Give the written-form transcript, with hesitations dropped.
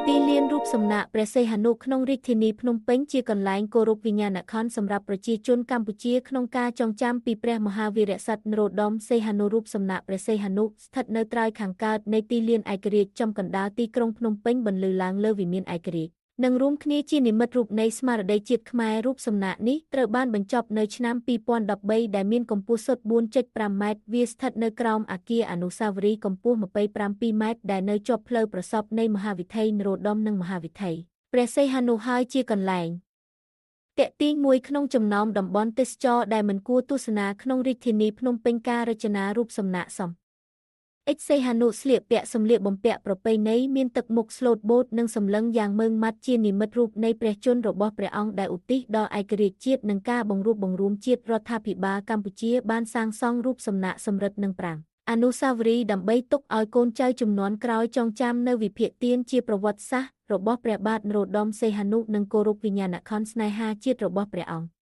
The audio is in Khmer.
ទីលានរូបសំណាកព្រះសីហនុក្នុងរាជធានីភ្នំពេញជាកន្លែងគោរពវិញ្ញាណក្ខន្ធសម្រាប់ប្រជាជនកម្ពុជាក្នុងការចងចាំពីព្រះមហាវីរក្សត្រនរោត្តមសីហនុរូបសំណាកព្រះសីហនុស្ថិតនៅត្រើយខាងកើតនៃទីលានឯករាជ្យចំកណ្ដាលទីក្រុងភ្នំពេញបន្លឺឡើងលើវិមានឯករាជ្យនិងរួមគ្នាជានិមិត្តរូបនៃស្មារតីជាតិខ្មែររូបសំណាកនេះត្រូវបានបញ្ចប់នៅឆ្នាំ2013ដែលមានកម្ពស់សុទ្ធ4.5 ម៉ែត្រវាស្ថិតនៅក្រោមអគារអនុស្សាវរីយ៍កម្ពស់27 ម៉ែត្រដែលនៅជាប់ផ្លូវប្រសព្វនៃមហាវិថីនរោត្តមនិងមហាវិថីព្រះសីហនុហើយជាកន្លែងទាក់ទាញមួយក្នុងចំណោមតំបន់ទេសចរណ៍ដែលមិនគួរទស្សនាក្នុងរាជធានីភ្នំពេញការរចនារូបសំណាកសមសីហនុស្លៀកពាក់សម្លៀកបំពាក់ប្រពៃណីមានទឹកមុខស្លូតបូតនិងសម្លឹងយ៉ាងម៉ឺងម៉ាត់ជានិមិត្តរូបនៃព្រះជន្មរបស់ព្រះអង្គដែលឧទ្ទិសដល់ឯករាជ្យជាតិនិងការបង្រួបបង្រួមជាតិរដ្ឋាភិបាលកម្ពុជាបានសាងសង់រូបសំណាកសំរិទ្ធនិងប្រាង្គអនុស្សាវរីយ៍ដើម្បីទុកឲ្យកូនចៅជំនាន់ក្រោយចងចាំនៅវិភាគទានជាប្រវត្តិសាស្ត្ររបស់ព្រះបាទនរោត្តមសីហនុនិងគោរពវិញ្ញាណក្ខន្ធស្នេហាជាតិរបស់ព្រះអង្គ